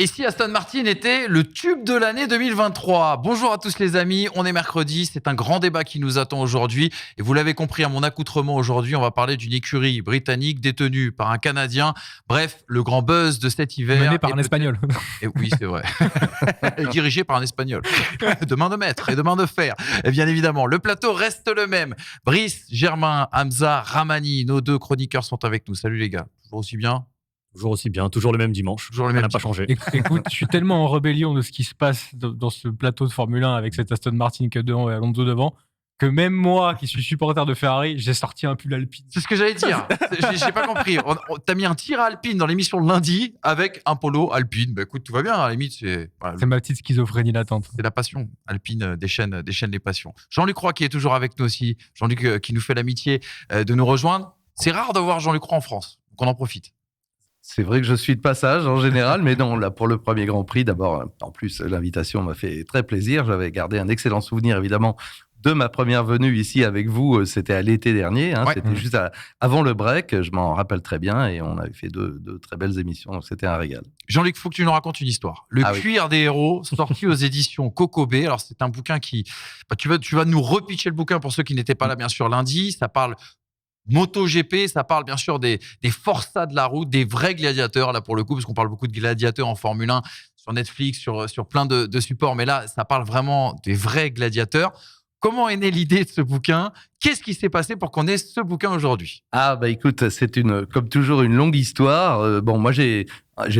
Et si Aston Martin était le tube de l'année 2023 ? Bonjour à tous les amis, on est mercredi, c'est un grand débat qui nous attend aujourd'hui. Et vous l'avez compris à mon accoutrement aujourd'hui, on va parler d'une écurie britannique détenue par un Canadien. Bref, le grand buzz de cet hiver. Mené par un Espagnol. Et oui, c'est vrai. Dirigé par un Espagnol. De main de maître et de main de fer. Et bien évidemment, le plateau reste le même. Brice, Germain, Hamza, Ramani, nos deux chroniqueurs sont avec nous. Salut les gars, toujours aussi bien ? Toujours aussi bien, toujours le même dimanche. Toujours le Ça même n'a pas changé. Écoute, je suis tellement en rébellion de ce qui se passe dans ce plateau de Formule 1 avec cet Aston Martin que devant et Alonso devant, que même moi, qui suis supporter de Ferrari, j'ai sorti un pull Alpine. C'est ce que j'allais dire. J'ai pas compris. T'as mis un tir à Alpine dans l'émission de lundi avec un polo Alpine. Bah écoute, tout va bien. À la limite, c'est ma petite schizophrénie latente. C'est la passion. Alpine déchaîne les passions. Jean-Luc Roy qui est toujours avec nous aussi. Jean-Luc qui nous fait l'amitié de nous rejoindre. C'est rare de voir Jean-Luc Roy en France. Donc on en profite. C'est vrai que je suis de passage en général, mais non, là, pour le premier Grand Prix, d'abord, en plus, l'invitation m'a fait très plaisir. J'avais gardé un excellent souvenir, évidemment, de ma première venue ici avec vous. C'était à l'été dernier, hein, c'était juste avant le break, je m'en rappelle très bien, et on avait fait deux très belles émissions, donc c'était un régal. Jean-Luc, il faut que tu nous racontes une histoire. Le cuir des héros, sorti aux éditions Kokobé. Alors, c'est un bouquin qui... tu vas nous repitcher le bouquin pour ceux qui n'étaient pas là, bien sûr, lundi. Ça parle... MotoGP, ça parle bien sûr des forçats de la route, des vrais gladiateurs, là pour le coup, parce qu'on parle beaucoup de gladiateurs en Formule 1 sur Netflix, sur plein de supports, mais là, ça parle vraiment des vrais gladiateurs. Comment est née l'idée de ce bouquin ? Qu'est-ce qui s'est passé pour qu'on ait ce bouquin aujourd'hui ? Ah bah écoute, c'est comme toujours une longue histoire. Moi j'ai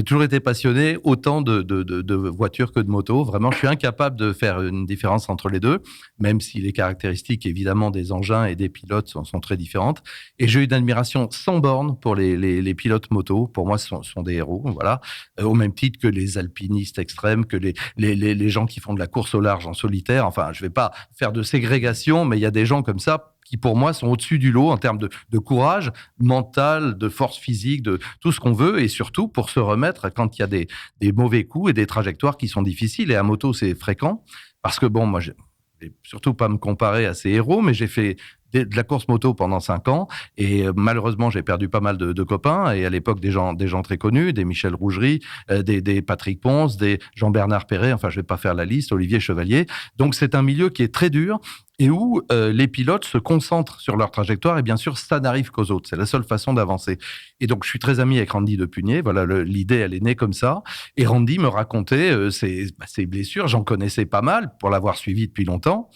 toujours été passionné autant de voitures que de motos. Vraiment, je suis incapable de faire une différence entre les deux, même si les caractéristiques évidemment des engins et des pilotes sont très différentes. Et j'ai eu une admiration sans borne pour les pilotes motos. Pour moi, ce sont des héros, voilà. Au même titre que les alpinistes extrêmes, que les gens qui font de la course au large en solitaire. Enfin, je vais pas faire de ségrégation, mais il y a des gens comme ça qui pour moi sont au-dessus du lot en termes de courage mental, de force physique, de tout ce qu'on veut, et surtout pour se remettre quand il y a des mauvais coups et des trajectoires qui sont difficiles. Et à moto, c'est fréquent, parce que moi, je vais surtout pas me comparer à ces héros, mais j'ai fait de la course moto pendant 5 ans, et malheureusement, j'ai perdu pas mal de copains, et à l'époque, des gens très connus, des Michel Rougerie, des Patrick Ponce, des Jean-Bernard Perret, enfin, je vais pas faire la liste, Olivier Chevalier. Donc, c'est un milieu qui est très dur, et où les pilotes se concentrent sur leur trajectoire, et bien sûr, ça n'arrive qu'aux autres. C'est la seule façon d'avancer. Et donc, je suis très ami avec Randy Depugné. Voilà, l'idée, elle est née comme ça. Et Randy me racontait ses blessures. J'en connaissais pas mal pour l'avoir suivi depuis longtemps.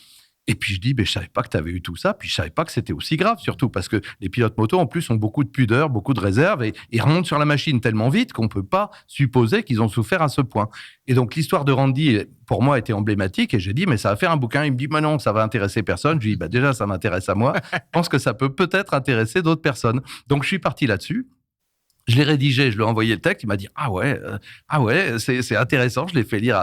Et puis je dis, je savais pas que tu avais eu tout ça, puis je savais pas que c'était aussi grave, surtout parce que les pilotes moto, en plus, ont beaucoup de pudeur, beaucoup de réserve, et remontent sur la machine tellement vite qu'on peut pas supposer qu'ils ont souffert à ce point. Et donc l'histoire de Randy, pour moi, était emblématique, et j'ai dit, mais ça va faire un bouquin. Il me dit, mais non, ça va intéresser personne. Je lui dis, déjà, ça m'intéresse à moi. Je pense que ça peut peut-être intéresser d'autres personnes. Donc je suis parti là-dessus. Je l'ai rédigé, je lui ai envoyé le texte, il m'a dit « Ah ouais, c'est intéressant », je l'ai fait lire.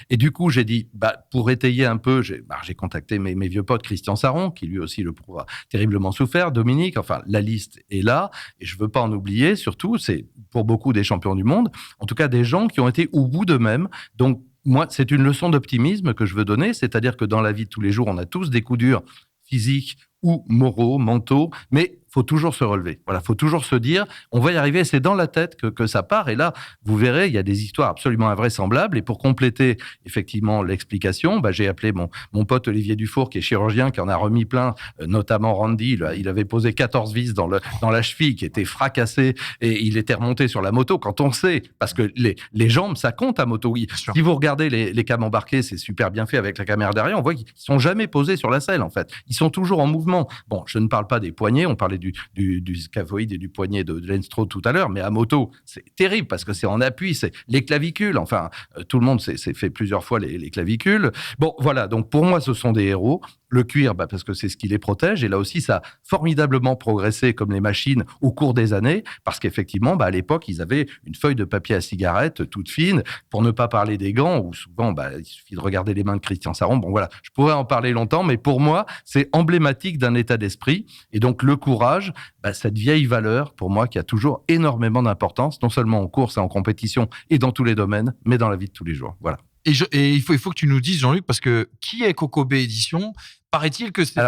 Et du coup, j'ai dit, pour étayer un peu, j'ai contacté mes vieux potes, Christian Saron, qui lui aussi le prouve, a terriblement souffert, Dominique, enfin, la liste est là, et je veux pas en oublier, surtout, c'est pour beaucoup des champions du monde, en tout cas des gens qui ont été au bout d'eux-mêmes. Donc, moi, c'est une leçon d'optimisme que je veux donner, c'est-à-dire que dans la vie de tous les jours, on a tous des coups durs physiques ou moraux, mentaux, mais faut toujours se relever. Voilà, faut toujours se dire, on va y arriver. C'est dans la tête que ça part. Et là, vous verrez, il y a des histoires absolument invraisemblables. Et pour compléter effectivement l'explication, j'ai appelé mon pote Olivier Dufour, qui est chirurgien, qui en a remis plein, notamment Randy. Il avait posé 14 vis dans la cheville, qui était fracassée, et il était remonté sur la moto. Quand on sait, parce que les jambes, ça compte à moto. Si vous regardez les cams embarqués, c'est super bien fait avec la caméra derrière. On voit qu'ils sont jamais posés sur la selle, en fait. Ils sont toujours en mouvement. Bon, je ne parle pas des poignets. On parlait du scaphoïde et du poignet de Lance Stroll tout à l'heure, mais à moto, c'est terrible parce que c'est en appui, c'est les clavicules. Enfin, tout le monde s'est fait plusieurs fois les clavicules. Bon, voilà. Donc, pour moi, ce sont des héros. Le cuir, parce que c'est ce qui les protège. Et là aussi, ça a formidablement progressé comme les machines au cours des années, parce qu'effectivement, à l'époque, ils avaient une feuille de papier à cigarette toute fine, pour ne pas parler des gants, où souvent, il suffit de regarder les mains de Christian Saron. Bon, voilà, je pourrais en parler longtemps, mais pour moi, c'est emblématique d'un état d'esprit. Et donc, le courage, cette vieille valeur, pour moi, qui a toujours énormément d'importance, non seulement en course et en compétition, et dans tous les domaines, mais dans la vie de tous les jours. Voilà. Et il faut que tu nous dises, Jean-Luc, parce que qui est Kokobé Édition ? Paraît-il que c'est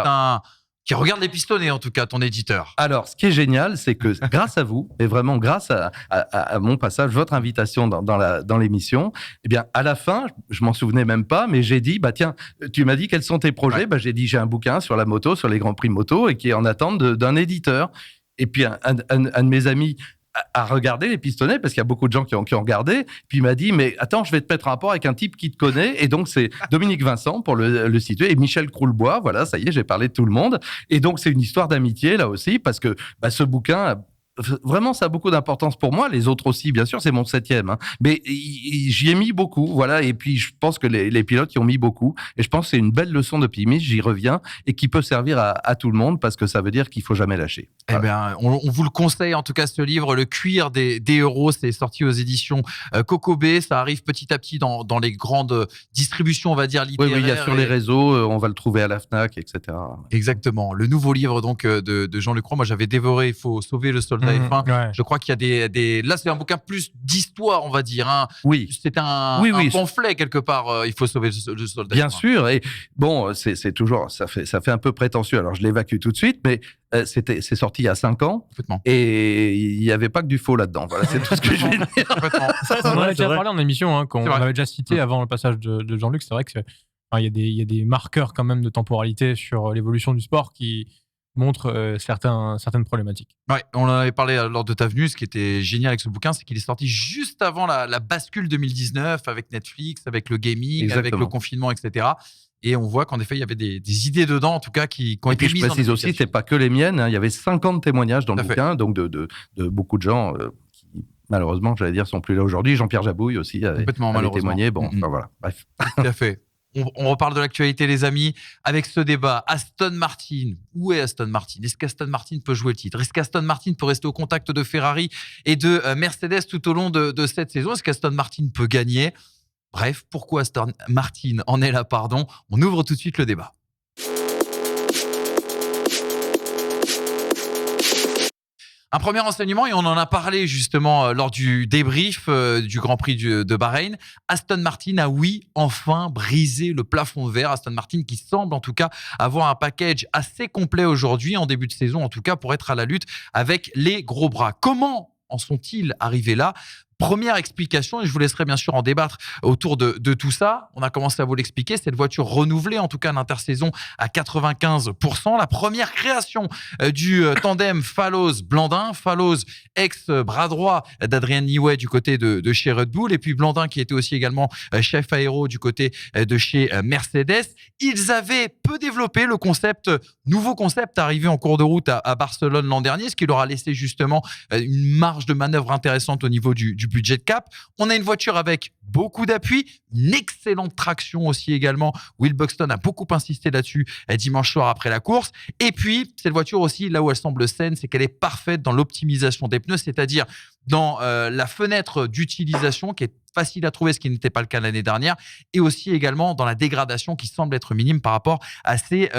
qui regarde les pistonnés, en tout cas, ton éditeur. Alors, ce qui est génial, c'est que grâce à vous, et vraiment grâce à mon passage, votre invitation dans l'émission, eh bien, à la fin, je m'en souvenais même pas, mais j'ai dit, tiens, tu m'as dit quels sont tes projets. J'ai dit, j'ai un bouquin sur la moto, sur les grands prix moto, et qui est en attente d'un éditeur. Et puis, un de mes amis à regarder les pistonnets, parce qu'il y a beaucoup de gens qui ont regardé, puis il m'a dit, mais attends, je vais te mettre en rapport avec un type qui te connaît, et donc c'est Dominique Vincent, pour le situer, et Michel Croulbois, voilà, ça y est, j'ai parlé de tout le monde, et donc c'est une histoire d'amitié, là aussi, parce que ce bouquin... Vraiment, ça a beaucoup d'importance pour moi. Les autres aussi, bien sûr, c'est mon 7e. Hein. Mais j'y ai mis beaucoup, voilà. Et puis, je pense que les pilotes y ont mis beaucoup. Et je pense que c'est une belle leçon d'optimisme, j'y reviens, et qui peut servir à tout le monde, parce que ça veut dire qu'il faut jamais lâcher. Voilà. Eh bien, on vous le conseille, en tout cas, ce livre, Le cuir des héros. C'est sorti aux éditions Kokobé. Ça arrive petit à petit dans les grandes distributions, on va dire, littéraires. Oui, il y a sur les réseaux, on va le trouver à la FNAC, etc. Exactement. Le nouveau livre donc de Jean-Luc Roy. Moi, j'avais dévoré « Il faut sauver le soldat F1 ». Ouais. Je crois qu'il y a des... Là, c'est un bouquin plus d'histoire, on va dire. Hein. Oui. C'est un pamphlet, quelque part. Il faut sauver le soldat Bien F1. sûr. Et bon, c'est toujours... Ça fait un peu prétentieux. Alors, je l'évacue tout de suite, mais c'est sorti il y a 5 ans. Et il n'y avait pas que du faux là-dedans. Voilà, c'est tout ce que je vais dire. On en a déjà parlé en émission, hein, qu'on avait déjà cité avant le passage de Jean-Luc. C'est vrai que il y a des marqueurs quand même de temporalité sur l'évolution du sport qui montrent certaines problématiques. Ouais, on en avait parlé lors de ta venue. Ce qui était génial avec ce bouquin, c'est qu'il est sorti juste avant la bascule 2019 avec Netflix, avec le gaming, Exactement. avec le confinement, etc. Et on voit qu'en effet, il y avait des idées dedans, en tout cas, qui ont été mises en application. Je précise aussi, c'était pas que les miennes. Hein. Il y avait 50 témoignages dans le bouquin, donc de beaucoup de gens qui, malheureusement, j'allais dire, sont plus là aujourd'hui. Jean-Pierre Jabouille aussi avait témoigné. Bon, enfin, voilà, bref. Tout à fait. On reparle de l'actualité, les amis, avec ce débat. Aston Martin, où est Aston Martin? Est-ce qu'Aston Martin peut jouer le titre? Est-ce qu'Aston Martin peut rester au contact de Ferrari et de Mercedes tout au long de cette saison? Est-ce qu'Aston Martin peut gagner? Bref, pourquoi Aston Martin en est là, pardon? On ouvre tout de suite le débat. Un premier enseignement, et on en a parlé justement lors du débrief du Grand Prix de Bahreïn. Aston Martin a enfin brisé le plafond de verre. Aston Martin qui semble en tout cas avoir un package assez complet aujourd'hui, en début de saison en tout cas, pour être à la lutte avec les gros bras. Comment en sont-ils arrivés là? Première explication, et je vous laisserai bien sûr en débattre autour de tout ça. On a commencé à vous l'expliquer, cette voiture renouvelée, en tout cas l'intersaison à 95%. La première création du tandem Fallows-Blandin. Fallows, ex-bras droit d'Adrian Newey du côté de chez Red Bull, et puis Blandin qui était aussi également chef aéro du côté de chez Mercedes. Ils avaient peu développé le nouveau concept arrivé en cours de route à Barcelone l'an dernier, ce qui leur a laissé justement une marge de manœuvre intéressante au niveau du budget de cap. On a une voiture avec beaucoup d'appui, une excellente traction aussi également. Will Buxton a beaucoup insisté là-dessus dimanche soir après la course. Et puis, cette voiture aussi, là où elle semble saine, c'est qu'elle est parfaite dans l'optimisation des pneus, c'est-à-dire dans la fenêtre d'utilisation qui est facile à trouver, ce qui n'était pas le cas l'année dernière, et aussi également dans la dégradation qui semble être minime par rapport à ses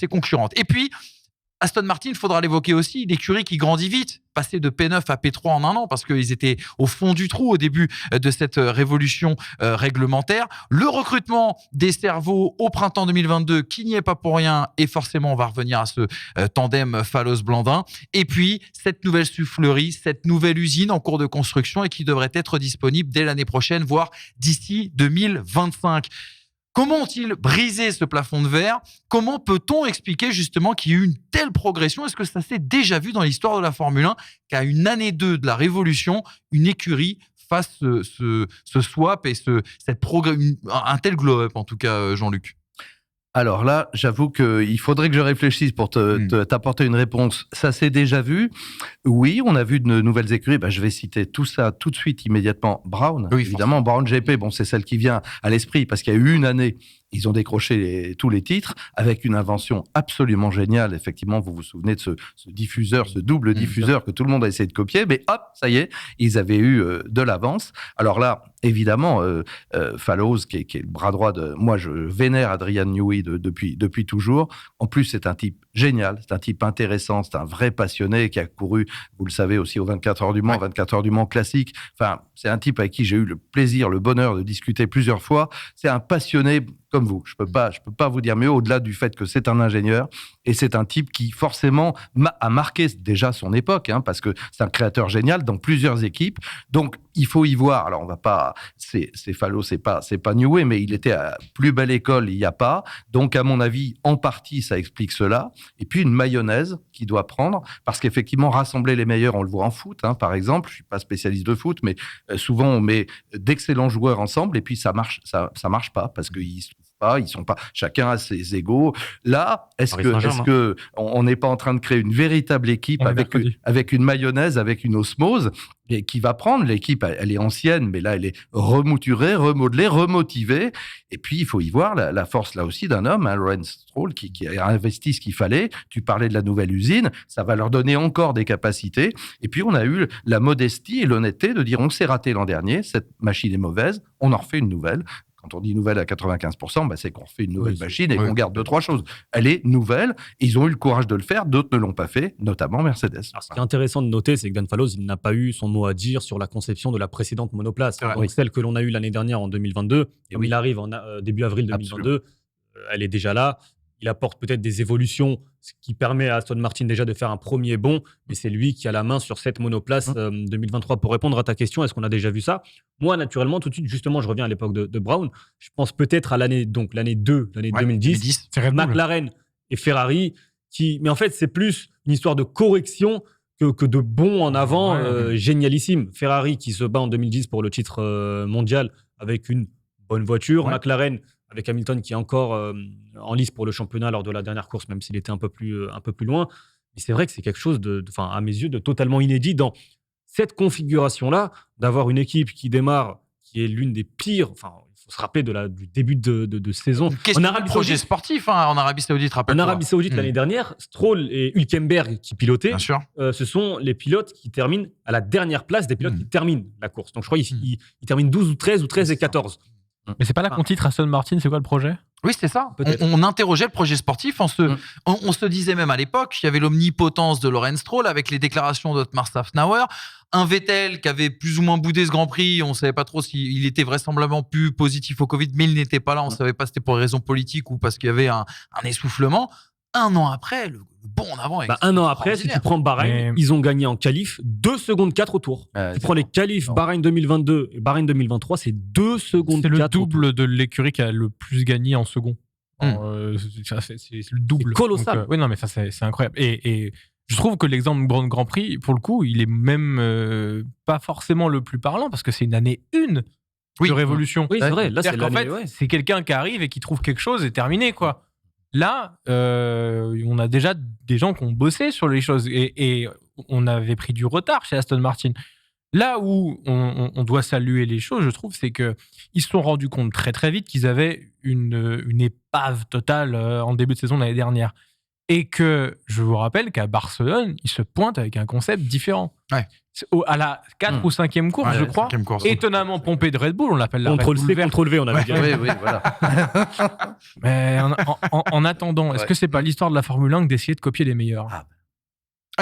concurrentes. Et puis, Aston Martin, il faudra l'évoquer aussi, l'écurie qui grandit vite, passer de P9 à P3 en un an parce qu'ils étaient au fond du trou au début de cette révolution réglementaire. Le recrutement des cerveaux au printemps 2022 qui n'y est pas pour rien, et forcément on va revenir à ce tandem Fallows-Blandin. Et puis cette nouvelle soufflerie, cette nouvelle usine en cours de construction et qui devrait être disponible dès l'année prochaine, voire d'ici 2025. Comment ont-ils brisé ce plafond de verre? Comment peut-on expliquer justement qu'il y a eu une telle progression? Est-ce que ça s'est déjà vu dans l'histoire de la Formule 1 qu'à une année 2 de la révolution, une écurie fasse ce swap et un tel glow-up, en tout cas, Jean-Luc? Alors là, j'avoue qu'il faudrait que je réfléchisse pour t'apporter une réponse. Ça s'est déjà vu. Oui, on a vu de nouvelles écuries. Je vais citer tout ça tout de suite, immédiatement. Brown, oui, évidemment. Brown GP, c'est celle qui vient à l'esprit parce qu'il y a eu une année, ils ont décroché tous les titres avec une invention absolument géniale. Effectivement, vous vous souvenez de ce diffuseur, ce double diffuseur que tout le monde a essayé de copier. Mais hop, ça y est, ils avaient eu de l'avance. Alors là, évidemment, Fallows, qui est le bras droit de... Moi, je vénère Adrian Newey depuis toujours. En plus, c'est un type génial, c'est un type intéressant, c'est un vrai passionné qui a couru, vous le savez aussi, aux 24 heures du Mans, 24 heures du Mans classique. Enfin, c'est un type avec qui j'ai eu le plaisir, le bonheur de discuter plusieurs fois. C'est un passionné comme vous. Je peux pas vous dire mieux, au-delà du fait que c'est un ingénieur et c'est un type qui forcément a marqué déjà son époque, parce que c'est un créateur génial dans plusieurs équipes. Donc il faut y voir. Alors on va pas, c'est Fallo, c'est pas New Way, mais il était à plus belle école il y a pas. Donc à mon avis, en partie ça explique cela. Et puis une mayonnaise qu'il doit prendre, parce qu'effectivement rassembler les meilleurs, on le voit en foot, par exemple. Je suis pas spécialiste de foot, mais souvent on met d'excellents joueurs ensemble et puis ça marche pas parce qu'ils ils sont pas, chacun a ses égos. Là, est-ce que on n'est pas en train de créer une véritable équipe avec une mayonnaise, avec une osmose, et qui va prendre l'équipe, elle est ancienne, mais là, elle est remouturée, remodelée, remotivée. Et puis, il faut y voir la force, là aussi, d'un homme, Lawrence Stroll, qui a investi ce qu'il fallait. Tu parlais de la nouvelle usine, ça va leur donner encore des capacités. Et puis, on a eu la modestie et l'honnêteté de dire, on s'est raté l'an dernier, cette machine est mauvaise, on en refait une nouvelle. Quand on dit nouvelle à 95%, c'est qu'on refait une nouvelle machine et qu'on garde 2-3 choses. Elle est nouvelle. Ils ont eu le courage de le faire. D'autres ne l'ont pas fait, notamment Mercedes. Alors, ce qui est intéressant de noter, c'est que Dan Fallows, il n'a pas eu son mot à dire sur la conception de la précédente monoplace. Donc, celle que l'on a eue l'année dernière en 2022. Et il arrive en début avril 2022. Elle est déjà là. Il apporte peut-être des évolutions, ce qui permet à Aston Martin déjà de faire un premier bond. Mais c'est lui qui a la main sur cette monoplace 2023. Pour répondre à ta question, est-ce qu'on a déjà vu ça ? Moi, naturellement, tout de suite, justement, je reviens à l'époque de Brown. Je pense peut-être à l'année 2010. McLaren et Ferrari. Mais en fait, c'est plus une histoire de correction que de bond en avant génialissime. Ferrari qui se bat en 2010 pour le titre mondial avec une bonne voiture. McLaren avec Hamilton qui est encore en lice pour le championnat lors de la dernière course, même s'il était un peu plus loin. Mais c'est vrai que c'est quelque chose, à mes yeux, de totalement inédit dans cette configuration-là, d'avoir une équipe qui démarre, qui est l'une des pires. Il faut se rappeler du début de saison. Question de projet sportif en Arabie Saoudite, rappelle-toi. En Arabie Saoudite, l'année dernière, Stroll et Hülkenberg qui pilotaient, ce sont les pilotes qui terminent à la dernière place des pilotes qui terminent la course. Donc je crois qu'ils terminent 12 ou 13 ou 13 et 14. Mais c'est pas là qu'on titre Aston Martin, c'est quoi le projet ? Oui, c'est ça. On interrogeait le projet sportif. On se disait même à l'époque, il y avait l'omnipotence de Lawrence Stroll avec les déclarations d'Otmar Szafnauer. Un Vettel qui avait plus ou moins boudé ce Grand Prix. On ne savait pas trop s'il était vraisemblablement plus positif au Covid, mais il n'était pas là. On ne savait pas si c'était pour des raisons politiques ou parce qu'il y avait un essoufflement. Un an après, le bond en avant. Un an après, si tu prends Bahreïn, ils ont gagné en qualif 2 secondes 4 au tour. Tu prends les qualifs Bahreïn 2022 et Bahreïn 2023, c'est 2 secondes 4. C'est le double de l'écurie qui a le plus gagné en second. C'est le double. C'est colossal. Donc, oui, non, mais ça, c'est incroyable. Et je trouve que l'exemple Grand Prix, pour le coup, il est même pas forcément le plus parlant parce que c'est une année 1 de révolution. Oui, c'est vrai. Là, c'est en fait, c'est quelqu'un qui arrive et qui trouve quelque chose et terminé, quoi. Là, on a déjà des gens qui ont bossé sur les choses et on avait pris du retard chez Aston Martin. Là où on doit saluer les choses, je trouve, c'est qu'ils se sont rendus compte très très vite qu'ils avaient une épave totale en début de saison l'année dernière. Et que je vous rappelle qu'à Barcelone, ils se pointent avec un concept différent. Ouais. À la 4 ou 5e course, je crois, étonnamment pompé de Red Bull, on l'appelle la Contrôle C, Contrôle V, on avait dit. Oui, voilà. Mais en attendant, est-ce que c'est pas l'histoire de la Formule 1 d'essayer de copier les meilleurs ?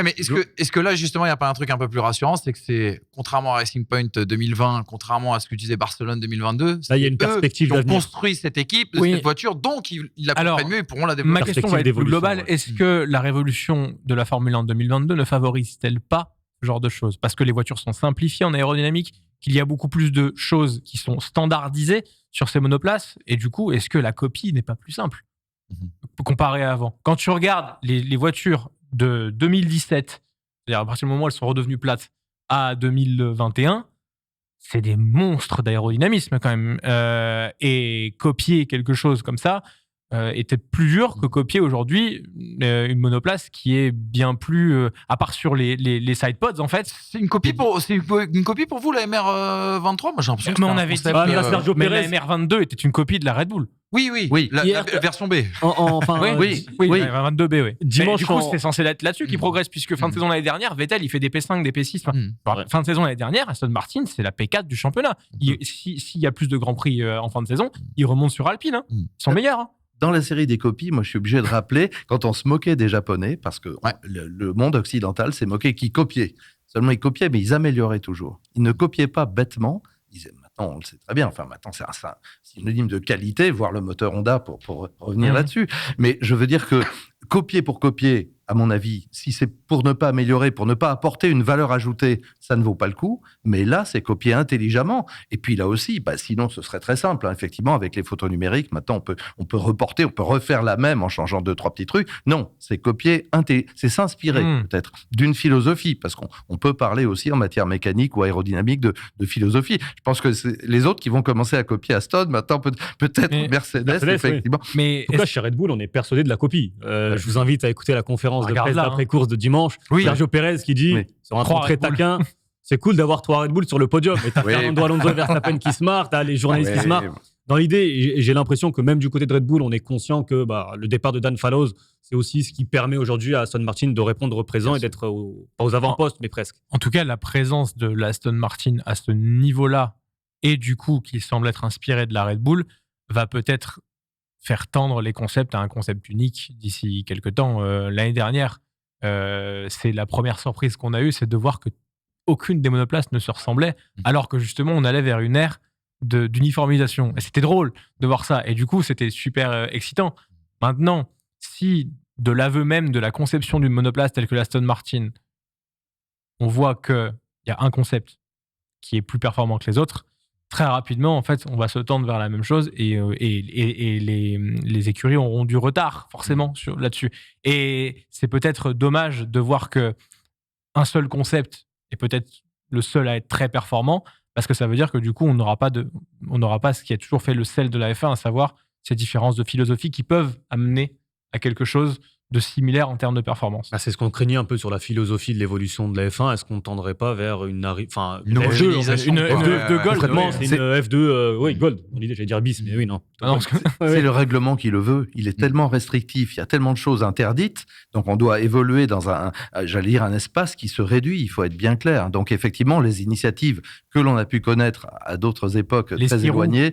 Mais est-ce que là, justement, il n'y a pas un truc un peu plus rassurant ? C'est que c'est, contrairement à Racing Point 2020, contrairement à ce que disait Barcelone 2022, là, il y a une perspective d'avenir. Ils ont construit cette équipe, cette voiture, donc ils la comprennent mieux et pourront la développer. Ma question va être plus globale. Est-ce que la révolution de la Formule 1 2022 ne favorise-t-elle pas ce genre de choses ? Parce que les voitures sont simplifiées en aérodynamique, qu'il y a beaucoup plus de choses qui sont standardisées sur ces monoplaces, et du coup, est-ce que la copie n'est pas plus simple comparée à avant ? Quand tu regardes les voitures de 2017, c'est-à-dire à partir du moment où elles sont redevenues plates, à 2021, c'est des monstres d'aérodynamisme quand même. Et copier quelque chose comme ça est peut-être plus dur que copier aujourd'hui une monoplace qui est bien plus... à part sur les sidepods, en fait. C'est une copie pour vous, la MR23 ? Moi, j'ai l'impression que mais on avait dit que la MR22 était une copie de la Red Bull. Oui, la version B. Oui, la 22B, oui. Dimanche, du coup, c'est censé être là-dessus qu'il progresse, puisque fin de saison l'année dernière, Vettel, il fait des P5, des P6. Fin de saison l'année dernière, Aston Martin, c'est la P4 du championnat. S'il y a plus de Grands Prix en fin de saison, ils remontent sur Alpine. Ils sont meilleurs. dans la série des copies, moi, je suis obligé de rappeler, quand on se moquait des Japonais, parce que le monde occidental s'est moqué qu'ils copiaient. Seulement, ils copiaient, mais ils amélioraient toujours. Ils ne copiaient pas bêtement. Maintenant, on le sait très bien. Enfin, maintenant, c'est un synonyme de qualité, voir le moteur Honda pour revenir là-dessus. Mais je veux dire que copier pour copier, à mon avis, si c'est pour ne pas améliorer, pour ne pas apporter une valeur ajoutée, ça ne vaut pas le coup. Mais là, c'est copier intelligemment. Et puis là aussi, sinon, ce serait très simple. Effectivement, avec les photos numériques, maintenant, on peut reporter, on peut refaire la même en changeant 2-3 petits trucs. Non, c'est copier, c'est s'inspirer peut-être d'une philosophie, parce qu'on peut parler aussi en matière mécanique ou aérodynamique de philosophie. Je pense que c'est les autres qui vont commencer à copier Aston, maintenant peut-être Mercedes, effectivement. Oui. Mais en tout cas, chez Red Bull, on est persuadé de la copie. Je vous invite à écouter la conférence de presse d'après-course de dimanche. Sergio Pérez qui dit, sur un ton très taquin, c'est cool d'avoir 3 Red Bull sur le podium. Mais t'as Fernando Alonso et Verstappen qui se marrent, t'as les journalistes qui se marrent. Dans l'idée, j'ai l'impression que même du côté de Red Bull, on est conscient que le départ de Dan Fallows, c'est aussi ce qui permet aujourd'hui à Aston Martin de répondre au présent et d'être pas aux avant-postes, mais presque. En tout cas, la présence de l'Aston Martin à ce niveau-là, et du coup, qui semble être inspiré de la Red Bull, va peut-être faire tendre les concepts à un concept unique d'ici quelques temps. L'année dernière, c'est la première surprise qu'on a eue, c'est de voir que aucune des monoplaces ne se ressemblait, alors que justement, on allait vers une ère d'uniformisation. Et c'était drôle de voir ça. Et du coup, c'était super excitant. Maintenant, si de l'aveu même de la conception d'une monoplace telle que l'Aston Martin, on voit qu'il y a un concept qui est plus performant que les autres, très rapidement, en fait, on va se tendre vers la même chose et les écuries auront du retard, forcément, là-dessus. Et c'est peut-être dommage de voir qu'un seul concept est peut-être le seul à être très performant, parce que ça veut dire que du coup, on n'aura pas ce qui a toujours fait le sel de la F1, à savoir ces différences de philosophie qui peuvent amener à quelque chose de similaire en termes de performance. C'est ce qu'on craignait un peu sur la philosophie de l'évolution de la F1. Est-ce qu'on ne tendrait pas vers une homogénéisation de Gold? C'est une F2 Gold. L'idée, j'allais dire bis, mais oui, non. C'est le règlement qui le veut. Il est tellement restrictif, il y a tellement de choses interdites, donc on doit évoluer dans un espace qui se réduit, il faut être bien clair. Donc effectivement, les initiatives que l'on a pu connaître à d'autres époques très éloignées,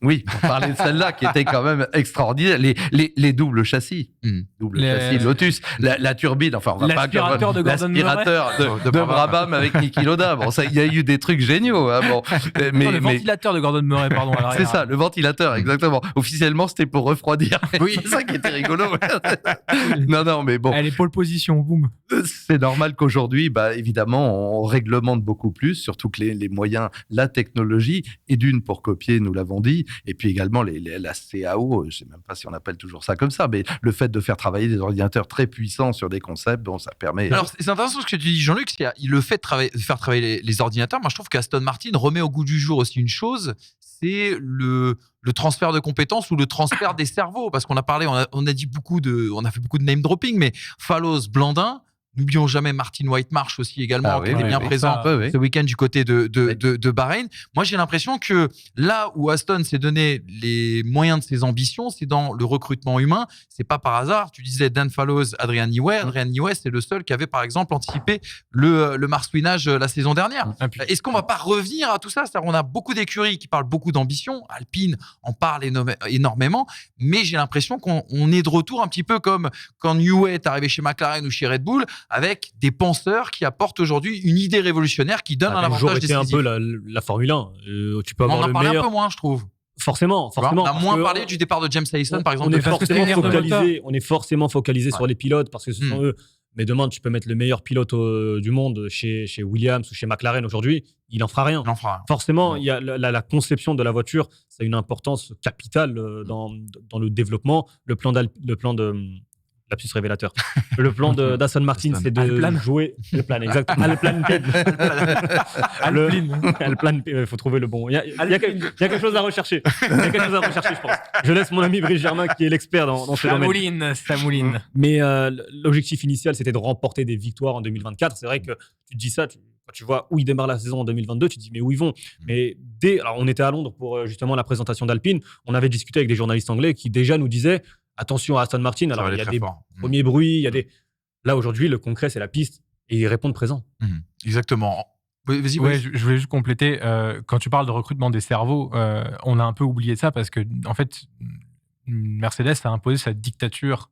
oui, on parlait de celle-là qui était quand même extraordinaire. Les doubles châssis. Châssis Lotus. La turbine, enfin, on va pas l'aspirateur de Gordon de Brabham avec Niki Lauda. Bon, il y a eu des trucs géniaux. Le ventilateur de Gordon Murray, pardon. C'est ça, le ventilateur, exactement. Officiellement, c'était pour refroidir. Oui, c'est ça qui était rigolo. Non, mais bon. Elle est pole position, boum. C'est normal qu'aujourd'hui, évidemment, on réglemente beaucoup plus, surtout que les moyens, la technologie, et d'une pour copier, nous l'avons dit, et puis également la CAO, je ne sais même pas si on appelle toujours ça comme ça, mais le fait de faire travailler des ordinateurs très puissants sur des concepts, ça permet... Alors, c'est intéressant ce que tu dis, Jean-Luc, le fait de faire travailler les ordinateurs. Moi, je trouve qu'Aston Martin remet au goût du jour aussi une chose, c'est le transfert de compétences ou le transfert des cerveaux, parce qu'on a parlé, on a dit on a fait beaucoup de name dropping, mais Fallows, Blandin, n'oublions jamais Martin Whitemarsh aussi également, qui était bien présent ce week-end du côté de Bahreïn. Moi, j'ai l'impression que là où Aston s'est donné les moyens de ses ambitions, c'est dans le recrutement humain. C'est pas par hasard. Tu disais Dan Fallows, Adrian Newey. Adrian Newey, c'est le seul qui avait, par exemple, anticipé le marsouinage la saison dernière. Est-ce qu'on va pas revenir à tout ça? C'est-à-dire, on a beaucoup d'écuries qui parlent beaucoup d'ambition. Alpine en parle énormément, mais j'ai l'impression qu'on est de retour un petit peu comme quand Newey est arrivé chez McLaren ou chez Red Bull, avec des penseurs qui apportent aujourd'hui une idée révolutionnaire qui donne un avantage décisif. C'est un peu la Formule 1. Tu peux avoir on en parle un peu moins, je trouve. Forcément. On a moins parlé du départ de James Allison, par exemple. On est forcément focalisé sur les pilotes parce que ce sont eux. Mais demain, tu peux mettre le meilleur pilote du monde chez Williams ou chez McLaren aujourd'hui, il n'en fera rien. Forcément, il y a la conception de la voiture, ça a une importance capitale dans le développement. Le plan de lapsus révélateur. Le plan d'Aston Martin, c'est de jouer le plan, exactement. Alplan, il faut trouver le bon. Il y a quelque chose à rechercher. Je pense. Je laisse mon ami Brice Germain qui est l'expert dans ce domaine. Ça mouline. Mais l'objectif initial, c'était de remporter des victoires en 2024. C'est vrai que tu te dis ça, quand tu vois où ils démarrent la saison en 2022, tu te dis mais où ils vont. Mais alors on était à Londres pour justement la présentation d'Alpine. On avait discuté avec des journalistes anglais qui déjà nous disaient attention à Aston Martin. Alors, il y a des premiers bruits, il y a des... Là, aujourd'hui, le concret, c'est la piste et ils répondent présent. Exactement. Vas-y. Je voulais juste compléter. Quand tu parles de recrutement des cerveaux, on a un peu oublié ça parce que, en fait, Mercedes a imposé sa dictature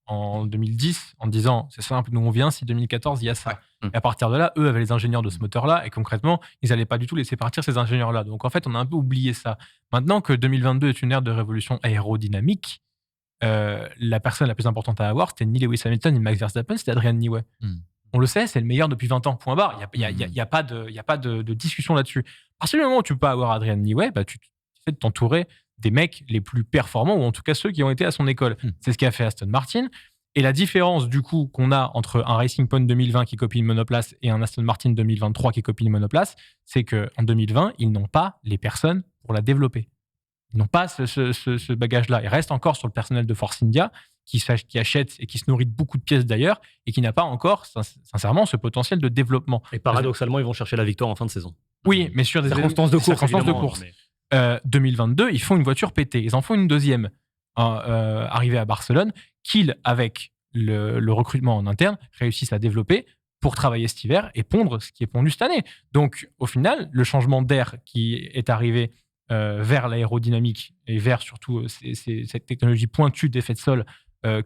en 2010 en disant c'est simple, nous on vient si 2014 il y a ça. Et à partir de là, eux avaient les ingénieurs de ce moteur-là et concrètement, ils n'allaient pas du tout laisser partir ces ingénieurs-là. Donc en fait, on a un peu oublié ça. Maintenant que 2022 est une ère de révolution aérodynamique, la personne la plus importante à avoir, c'était ni Lewis Hamilton ni Max Verstappen, c'était Adrian Newey. On le sait, c'est le meilleur depuis 20 ans, point barre. Il n'y a pas de discussion là-dessus. À partir du moment où tu peux pas avoir Adrian Newey, tu fais de t'entourer des mecs les plus performants, ou en tout cas ceux qui ont été à son école. C'est ce qu'a fait Aston Martin. Et la différence, du coup, qu'on a entre un Racing Point 2020 qui copie une monoplace et un Aston Martin 2023 qui copie une monoplace, c'est qu'en 2020, ils n'ont pas les personnes pour la développer. Ils n'ont pas ce bagage-là. Ils restent encore sur le personnel de Force India, qui achète et qui se nourrit de beaucoup de pièces d'ailleurs, et qui n'a pas encore, sincèrement, ce potentiel de développement. Et paradoxalement, ils vont chercher la victoire en fin de saison. Oui, mais sur des circonstances de course. 2022, ils font une voiture pétée. Ils en font une deuxième arrivée à Barcelone, qu'ils, avec le recrutement en interne, réussissent à développer pour travailler cet hiver et pondre ce qui est pondu cette année. Donc, au final, le changement d'air qui est arrivé vers l'aérodynamique et vers surtout cette technologie pointue d'effet de sol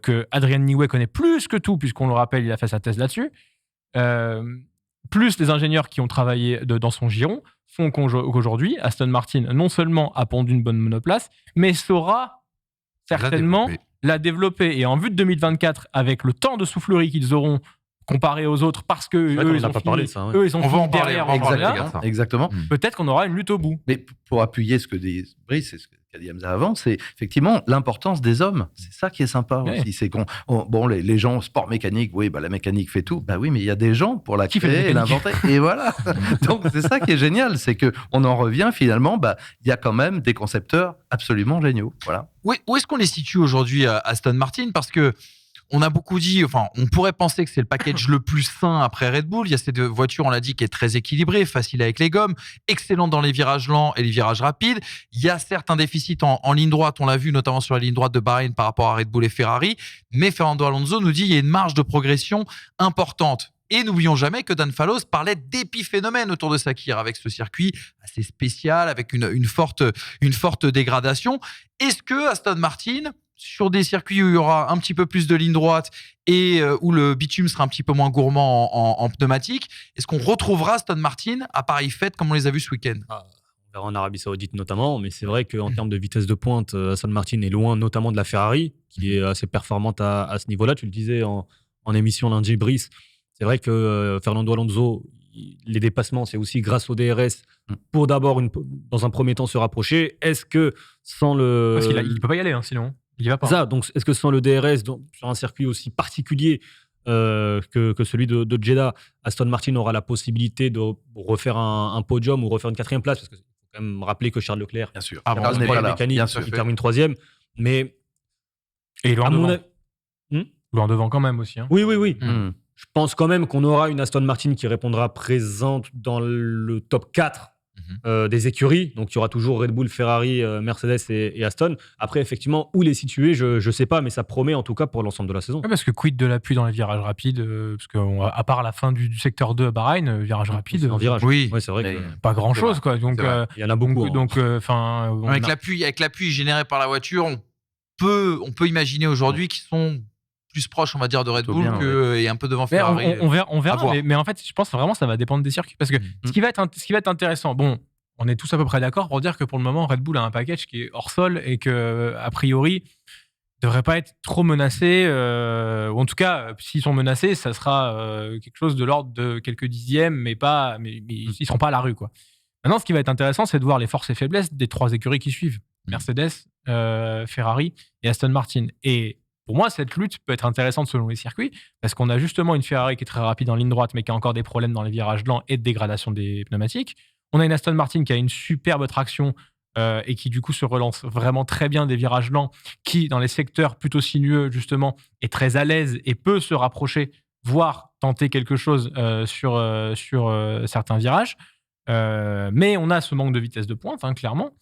que Adrian Newey connaît plus que tout, puisqu'on le rappelle, il a fait sa thèse là-dessus, plus les ingénieurs qui ont travaillé dans son giron, font qu'aujourd'hui, Aston Martin, non seulement a pondu une bonne monoplace, mais saura certainement la développer. Et en vue de 2024, avec le temps de soufflerie qu'ils auront comparé aux autres, parce que eux, ils ont fini derrière. Exactement. Peut-être qu'on aura une lutte au bout. Mais pour appuyer ce que dit Brice et ce qu'a dit Hamza avant, c'est effectivement l'importance des hommes. C'est ça qui est sympa aussi. C'est les gens, sport mécanique, oui, la mécanique fait tout. Oui, mais il y a des gens pour la créer et l'inventer. Et voilà. Donc c'est ça qui est génial, c'est qu'on en revient finalement, il y a quand même des concepteurs absolument géniaux. Voilà. Où est-ce qu'on les situe aujourd'hui à Aston Martin ? Parce que on a beaucoup dit, on pourrait penser que c'est le package le plus sain après Red Bull. Il y a cette voiture, on l'a dit, qui est très équilibrée, facile avec les gommes, excellente dans les virages lents et les virages rapides. Il y a certes un déficit en ligne droite, on l'a vu notamment sur la ligne droite de Bahreïn par rapport à Red Bull et Ferrari. Mais Fernando Alonso nous dit qu'il y a une marge de progression importante. Et n'oublions jamais que Dan Fallows parlait d'épiphénomène autour de Sakir, avec ce circuit assez spécial, avec une forte dégradation. Est-ce que Aston Martin, sur des circuits où il y aura un petit peu plus de ligne droite et où le bitume sera un petit peu moins gourmand en pneumatique, est-ce qu'on retrouvera Aston Martin à pareille fête comme on les a vus ce week-end ? On verra en Arabie Saoudite notamment, mais c'est vrai qu'en termes de vitesse de pointe, Aston Martin est loin notamment de la Ferrari, qui est assez performante à ce niveau-là. Tu le disais en émission lundi, Brice. C'est vrai que Fernando Alonso, les dépassements, c'est aussi grâce au DRS pour d'abord, dans un premier temps, se rapprocher. Est-ce que sans le... Parce qu'il ne peut pas y aller, sinon. Il y va pas. Ça, donc, est-ce que sans le DRS, sur un circuit aussi particulier que celui de Jeddah, Aston Martin aura la possibilité de refaire un podium ou refaire une 4e place, parce qu'il faut quand même rappeler que Charles Leclerc, bien sûr, mécanique, il termine 3e. Mais et loin devant. Loin devant quand même aussi. Oui. Je pense quand même qu'on aura une Aston Martin qui répondra présente dans le top 4 des écuries. Donc, il y aura toujours Red Bull, Ferrari, Mercedes et Aston. Après, effectivement, où les situer, je ne sais pas, mais ça promet en tout cas pour l'ensemble de la saison. Ouais, parce que quid de l'appui dans les virages rapides, parce qu'à part la fin du secteur 2 à Bahreïn, virage rapide, oui, c'est vrai que pas grand-chose. Quoi. Donc, il y en a beaucoup. Avec l'appui généré par la voiture, on peut imaginer aujourd'hui qu'ils sont plus proche, on va dire, de Red Bull et un peu devant Ferrari. On verra mais en fait, je pense vraiment que ça va dépendre des circuits. Parce que ce qui va être intéressant, on est tous à peu près d'accord pour dire que pour le moment, Red Bull a un package qui est hors sol et que, a priori, ne devrait pas être trop menacé. Ou en tout cas, s'ils sont menacés, ça sera quelque chose de l'ordre de quelques dixièmes, mais ils ne seront pas à la rue, quoi. Maintenant, ce qui va être intéressant, c'est de voir les forces et faiblesses des 3 écuries qui suivent. Mercedes, Ferrari et Aston Martin. Et pour moi, cette lutte peut être intéressante selon les circuits, parce qu'on a justement une Ferrari qui est très rapide en ligne droite, mais qui a encore des problèmes dans les virages lents et de dégradation des pneumatiques. On a une Aston Martin qui a une superbe traction et qui, du coup, se relance vraiment très bien des virages lents, qui, dans les secteurs plutôt sinueux, justement, est très à l'aise et peut se rapprocher, voire tenter quelque chose sur certains virages. Mais on a ce manque de vitesse de pointe, clairement.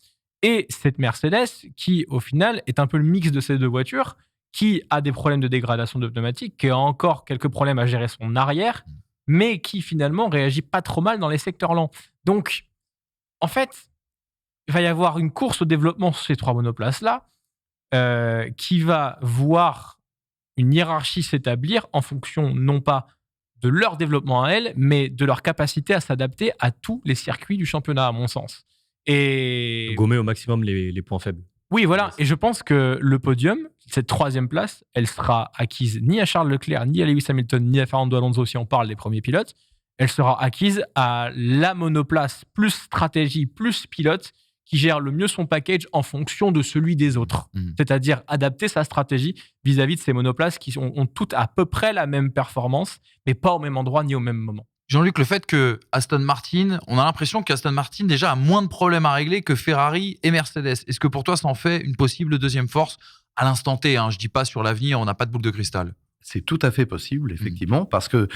Et cette Mercedes qui, au final, est un peu le mix de ces 2 voitures, qui a des problèmes de dégradation de pneumatiques, qui a encore quelques problèmes à gérer son arrière, mais qui finalement réagit pas trop mal dans les secteurs lents. Donc, en fait, il va y avoir une course au développement sur ces 3 monoplaces-là. qui va voir une hiérarchie s'établir en fonction non pas de leur développement à elles, mais de leur capacité à s'adapter à tous les circuits du championnat, à mon sens. Et gommer au maximum les points faibles. Oui, voilà. Et je pense que le podium, cette 3e place, elle sera acquise ni à Charles Leclerc, ni à Lewis Hamilton, ni à Fernando Alonso, si on parle des premiers pilotes. Elle sera acquise à la monoplace plus stratégie, plus pilote, qui gère le mieux son package en fonction de celui des autres. C'est-à-dire adapter sa stratégie vis-à-vis de ces monoplaces qui ont toutes à peu près la même performance, mais pas au même endroit ni au même moment. Jean-Luc, le fait que Aston Martin, on a l'impression qu'Aston Martin déjà a moins de problèmes à régler que Ferrari et Mercedes. Est-ce que pour toi, ça en fait une possible deuxième force à l'instant T, hein? Je ne dis pas sur l'avenir, on n'a pas de boule de cristal. C'est tout à fait possible, effectivement, parce que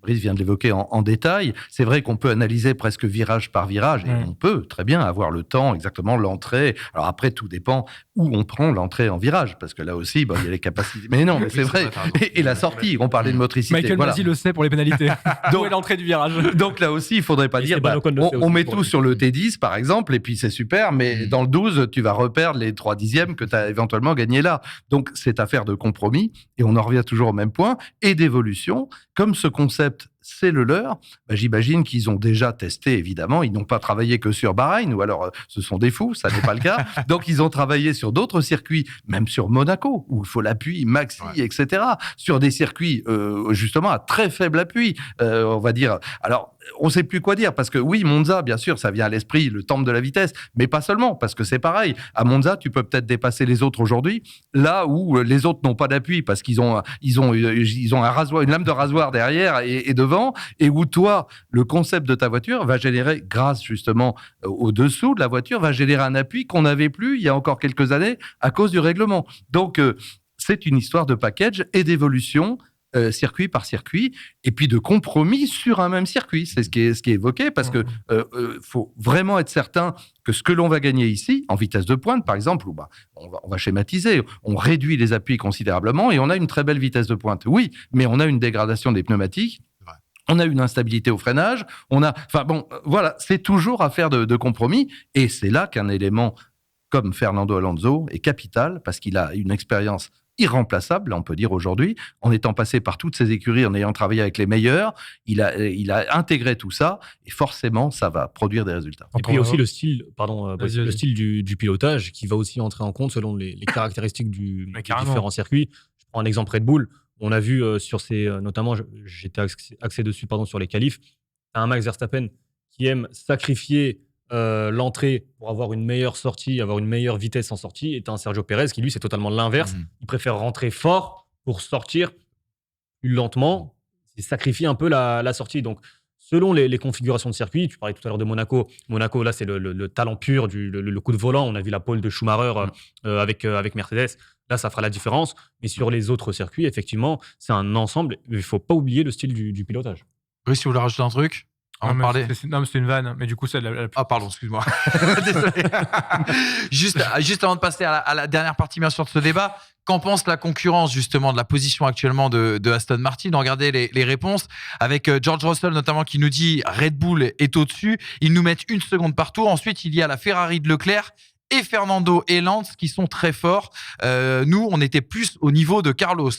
Brice vient de l'évoquer en détail. C'est vrai qu'on peut analyser presque virage par virage, et on peut très bien avoir le temps, exactement l'entrée. Alors après, tout dépend où on prend l'entrée en virage, parce que là aussi, il y a les capacités. Mais non, mais c'est vrai. Et la sortie, on parlait de motricité. Michael Masi le sait pour les pénalités. Où est l'entrée du virage? Donc là aussi, il ne faudrait pas dire, on met tout sur le T10, par exemple, et puis c'est super, mais dans le 12, tu vas reperdre les 3 dixièmes que tu as éventuellement gagnés là. Donc c'est affaire de compromis, et on en revient toujours au même point, et d'évolution. Comme ce concept, c'est le leur, j'imagine qu'ils ont déjà testé, évidemment. Ils n'ont pas travaillé que sur Bahreïn, ou alors ce sont des fous, ça n'est pas le cas. Donc ils ont travaillé sur d'autres circuits, même sur Monaco, où il faut l'appui maxi, etc. Sur des circuits, justement, à très faible appui, on va dire. Alors, on ne sait plus quoi dire, parce que oui, Monza, bien sûr, ça vient à l'esprit, le temple de la vitesse, mais pas seulement, parce que c'est pareil. À Monza, tu peux peut-être dépasser les autres aujourd'hui, là où les autres n'ont pas d'appui, parce qu'ils ont un rasoir, une lame de rasoir derrière et devant, et où toi, le concept de ta voiture va générer, grâce justement au dessous de la voiture, va générer un appui qu'on n'avait plus il y a encore quelques années à cause du règlement. Donc, c'est une histoire de package et d'évolution, circuit par circuit, et puis de compromis sur un même circuit. C'est ce qui est évoqué, parce que faut vraiment être certain que ce que l'on va gagner ici, en vitesse de pointe, par exemple, où on va schématiser, on réduit les appuis considérablement et on a une très belle vitesse de pointe. Oui, mais on a une dégradation des pneumatiques. On a une instabilité au freinage. Voilà, c'est toujours affaire de compromis, et c'est là qu'un élément comme Fernando Alonso est capital, parce qu'il a une expérience irremplaçable, on peut dire aujourd'hui, en étant passé par toutes ces écuries, en ayant travaillé avec les meilleurs, il a intégré tout ça, et forcément, ça va produire des résultats. Et puis il y a aussi le style du pilotage qui va aussi entrer en compte selon les caractéristiques des différents circuits. Je prends un exemple Red Bull. On a vu sur ces, notamment, j'étais axé dessus sur les qualifs, un Max Verstappen qui aime sacrifier l'entrée pour avoir une meilleure sortie, avoir une meilleure vitesse en sortie, et un Sergio Pérez qui, lui, c'est totalement l'inverse. Il préfère rentrer fort pour sortir plus lentement et sacrifier un peu la sortie. Donc, selon les configurations de circuit, tu parlais tout à l'heure de Monaco. Monaco, là, c'est le talent pur, le coup de volant. On a vu la pole de Schumacher avec Mercedes. Là, ça fera la différence. Mais sur les autres circuits, effectivement, c'est un ensemble. Il ne faut pas oublier le style du pilotage. Oui, si vous voulez rajouter un truc. Non, mais c'est une vanne, mais du coup, c'est Ah, pardon, excuse-moi. Désolé. juste avant de passer à la dernière partie, bien sûr, de ce débat, qu'en pense la concurrence, justement, de la position actuellement de Aston Martin? Regardez les réponses, avec George Russell, notamment, qui nous dit Red Bull est au-dessus. Ils nous mettent 1 seconde par tour. Ensuite, il y a la Ferrari de Leclerc et Fernando et Lance qui sont très forts. Nous, on était plus au niveau de Carlos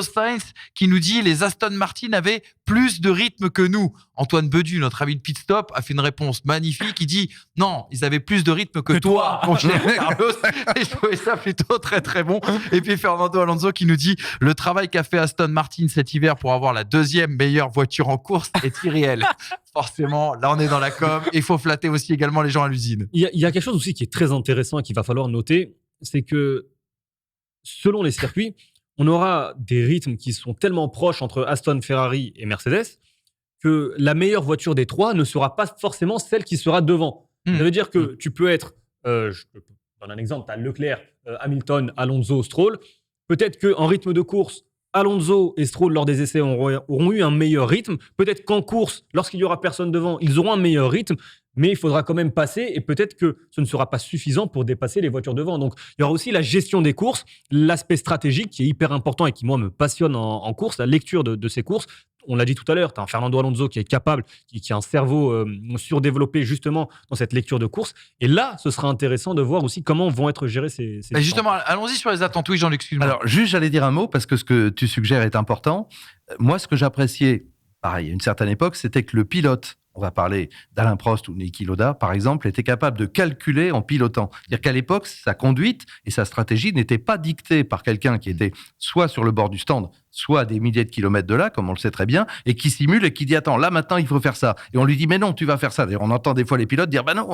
Sainz, qui nous dit les Aston Martin avaient plus de rythme que nous. Antoine Bedu, notre ami de pit stop, a fait une réponse magnifique. Il dit non, ils avaient plus de rythme que toi, mon cher Carlos. Et je trouvais ça plutôt très très bon. Et puis Fernando Alonso qui nous dit le travail qu'a fait Aston Martin cet hiver pour avoir la 2e meilleure voiture en course est irréel. Forcément, là on est dans la com. Il faut flatter aussi également les gens à l'usine. Il y a quelque chose aussi qui est très intéressant et qu'il va falloir noter, c'est que selon les circuits, on aura des rythmes qui sont tellement proches entre Aston, Ferrari et Mercedes que la meilleure voiture des trois ne sera pas forcément celle qui sera devant. Ça veut dire que tu peux être, je peux donner un exemple, tu as Leclerc, Hamilton, Alonso, Stroll. Peut-être qu'en rythme de course, Alonso et Stroll, lors des essais, auront eu un meilleur rythme. Peut-être qu'en course, lorsqu'il n'y aura personne devant, ils auront un meilleur rythme, mais il faudra quand même passer et peut-être que ce ne sera pas suffisant pour dépasser les voitures devant. Donc, il y aura aussi la gestion des courses, l'aspect stratégique qui est hyper important et qui, moi, me passionne en course, la lecture de ces courses, on l'a dit tout à l'heure, tu as un Fernando Alonso qui est capable, qui a un cerveau surdéveloppé justement dans cette lecture de course. Et là, ce sera intéressant de voir aussi comment vont être gérés ces justement, allons-y sur les attentes. Oui, Jean-Luc, excuse-moi. Alors, juste, j'allais dire un mot parce que ce que tu suggères est important. Moi, ce que j'appréciais, pareil, à une certaine époque, c'était que le pilote, on va parler d'Alain Prost ou Niki Lauda, par exemple, était capable de calculer en pilotant. C'est-à-dire qu'à l'époque, sa conduite et sa stratégie n'étaient pas dictées par quelqu'un qui était soit sur le bord du stand, soit à des milliers de kilomètres de là, comme on le sait très bien, et qui simule et qui dit « Attends, là, maintenant, il faut faire ça. » Et on lui dit « Mais non, tu vas faire ça. » D'ailleurs, on entend des fois les pilotes dire « Bah non,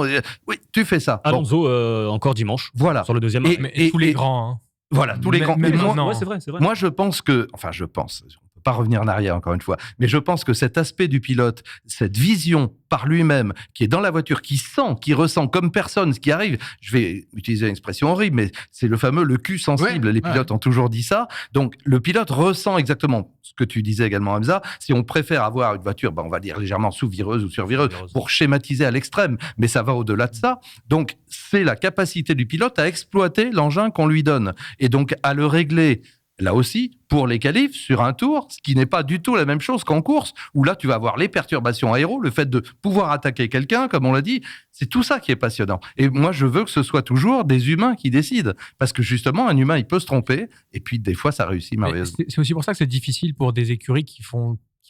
oui, tu fais ça. » Alonso, encore dimanche, voilà. sur le deuxième. Et tous les grands. Hein. Voilà, tous les grands. Ouais, c'est vrai. Moi, je pense que... Enfin, je pense... pas revenir en arrière encore une fois, mais je pense que cet aspect du pilote, cette vision par lui-même, qui est dans la voiture, qui sent, qui ressent comme personne ce qui arrive, je vais utiliser une expression horrible, mais c'est le fameux le cul sensible, les pilotes ont toujours dit ça, donc le pilote ressent exactement ce que tu disais également Hamza, si on préfère avoir une voiture, on va dire légèrement sous-vireuse ou sur-vireuse, pour schématiser à l'extrême, mais ça va au-delà de ça, donc c'est la capacité du pilote à exploiter l'engin qu'on lui donne, et donc à le régler. Là aussi, pour les qualifs, sur un tour, ce qui n'est pas du tout la même chose qu'en course, où là, tu vas avoir les perturbations aéro, le fait de pouvoir attaquer quelqu'un, comme on l'a dit, c'est tout ça qui est passionnant. Et moi, je veux que ce soit toujours des humains qui décident. Parce que justement, un humain, il peut se tromper, et puis des fois, ça réussit merveilleusement. C'est aussi pour ça que c'est difficile pour des écuries qui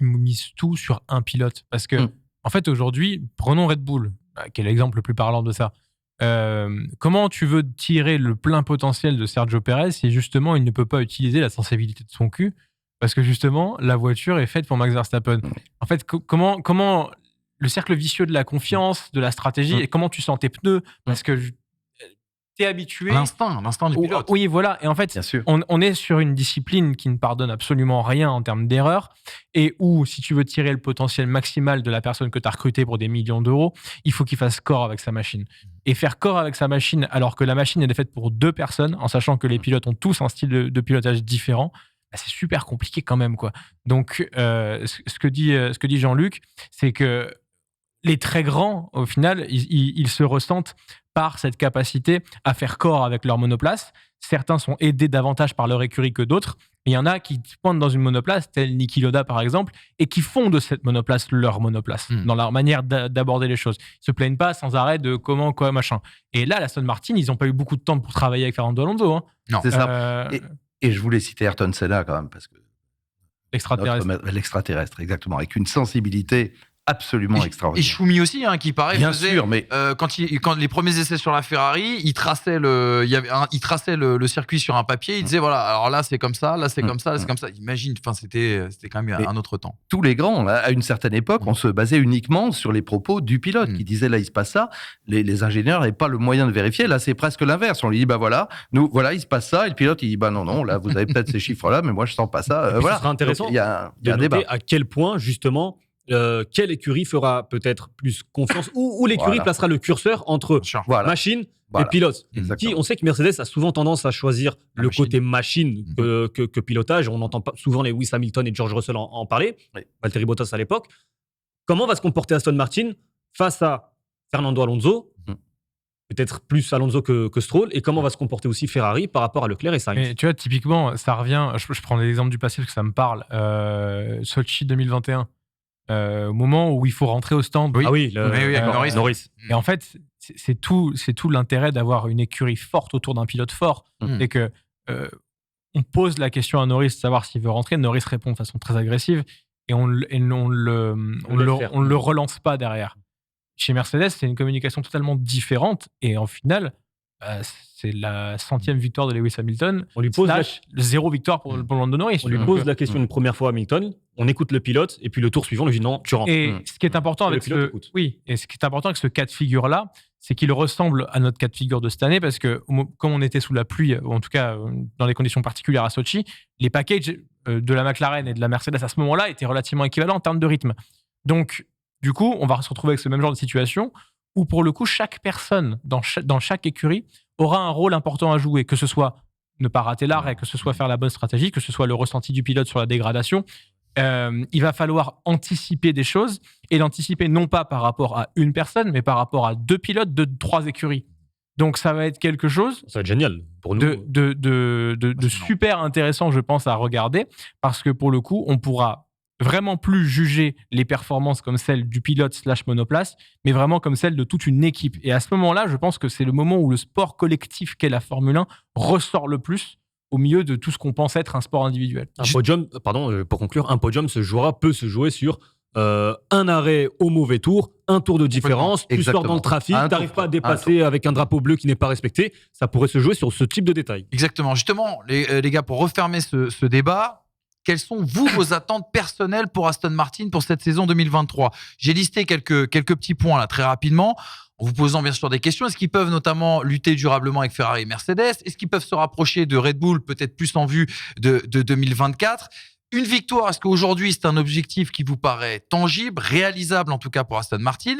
misent tout sur un pilote. Parce que, en fait, aujourd'hui, prenons Red Bull, qui est l'exemple le plus parlant de ça. Comment tu veux tirer le plein potentiel de Sergio Pérez si justement il ne peut pas utiliser la sensibilité de son cul parce que justement la voiture est faite pour Max Verstappen. En fait, comment le cercle vicieux de la confiance, de la stratégie et comment tu sens tes pneus parce que t'es habitué. L'instinct du pilote. Oui, voilà. Et en fait, on est sur une discipline qui ne pardonne absolument rien en termes d'erreurs et où, si tu veux tirer le potentiel maximal de la personne que tu as recrutée pour des millions d'euros, il faut qu'il fasse corps avec sa machine. Et faire corps avec sa machine, alors que la machine elle est faite pour 2 personnes, en sachant que les pilotes ont tous un style de pilotage différent, c'est super compliqué quand même, quoi. Donc, ce que dit Jean-Luc, c'est que les très grands, au final, ils se ressentent par cette capacité à faire corps avec leur monoplace. Certains sont aidés davantage par leur écurie que d'autres. Il y en a qui pointent dans une monoplace, tel Niki Lauda par exemple, et qui font de cette monoplace leur monoplace, dans leur manière d'aborder les choses. Ils se plaignent pas sans arrêt de comment, quoi, machin. Et là, l'Aston Martin, ils n'ont pas eu beaucoup de temps pour travailler avec Fernando Alonso. Hein. Non, c'est ça. Et je voulais citer Ayrton Senna quand même, parce que... L'extraterrestre, exactement, avec une sensibilité absolument extraordinaire. Et Schumi aussi, qui paraît, bien sûr, mais quand les premiers essais sur la Ferrari, il traçait le circuit sur un papier, il disait voilà, alors là c'est comme ça, là c'est comme ça, là c'est comme ça. Imagine, c'était quand même un autre temps. Tous les grands, là, à une certaine époque, on se basait uniquement sur les propos du pilote qui disait là il se passe ça. Les ingénieurs n'avaient pas le moyen de vérifier. Là c'est presque l'inverse. On lui dit bah voilà, il se passe ça, et le pilote il dit bah non, là vous avez peut-être ces chiffres là, mais moi je sens pas ça. Voilà. Ce sera intéressant. Il y a un débat. À quel point justement. Quelle écurie fera peut-être plus confiance ou l'écurie placera le curseur entre machine et pilote. On sait que Mercedes a souvent tendance à choisir le côté machine que pilotage. On entend pas souvent les Lewis Hamilton et George Russell en parler. Valtteri Bottas à l'époque. Comment va se comporter Aston Martin face à Fernando Alonso, peut-être plus Alonso que Stroll, et comment va se comporter aussi Ferrari par rapport à Leclerc et Sainz. Mais tu vois, typiquement, ça revient, je prends l'exemple du passé parce que ça me parle, Sochi 2021. Au moment où il faut rentrer au stand. Norris. Et en fait, c'est tout l'intérêt d'avoir une écurie forte autour d'un pilote fort. C'est que on pose la question à Norris de savoir s'il veut rentrer. Norris répond de façon très agressive et on le relance pas derrière. Chez Mercedes, c'est une communication totalement différente et en final, c'est la 100e victoire de Lewis Hamilton. On lui pose 0 victoire pour Lando Norris. On lui pose la question une première fois à Hamilton. On écoute le pilote et puis le tour suivant, on lui dit non, tu rentres. Et ce qui est important avec ce cas de figure-là, c'est qu'il ressemble à notre cas de figure de cette année parce que comme on était sous la pluie, ou en tout cas dans les conditions particulières à Sochi, les packages de la McLaren et de la Mercedes à ce moment-là étaient relativement équivalents en termes de rythme. Donc, du coup, on va se retrouver avec ce même genre de situation où pour le coup, chaque personne dans chaque écurie aura un rôle important à jouer, que ce soit ne pas rater l'arrêt, que ce soit faire la bonne stratégie, que ce soit le ressenti du pilote sur la dégradation. Il va falloir anticiper des choses et l'anticiper non pas par rapport à une personne, mais par rapport à 2 pilotes de 3 écuries. Donc ça va être quelque chose ça va être génial pour nous. de super intéressant, je pense, à regarder parce que pour le coup, on pourra vraiment plus juger les performances comme celles du pilote / monoplace, mais vraiment comme celles de toute une équipe. Et à ce moment-là, je pense que c'est le moment où le sport collectif qu'est la Formule 1 ressort le plus au milieu de tout ce qu'on pense être un sport individuel. Un podium, pour conclure, un podium peut se jouer sur un arrêt au mauvais tour, un tour de différence, tu sors dans le trafic, tu n'arrives pas à dépasser avec un drapeau bleu qui n'est pas respecté. Ça pourrait se jouer sur ce type de détails. Exactement. Justement, les gars, pour refermer ce débat, quelles sont, vos attentes personnelles pour Aston Martin pour cette saison 2023 ? J'ai listé quelques petits points là, très rapidement, en vous posant bien sûr des questions. Est-ce qu'ils peuvent notamment lutter durablement avec Ferrari et Mercedes ? Est-ce qu'ils peuvent se rapprocher de Red Bull, peut-être plus en vue de 2024 ? Une victoire, est-ce qu'aujourd'hui c'est un objectif qui vous paraît tangible, réalisable en tout cas pour Aston Martin ?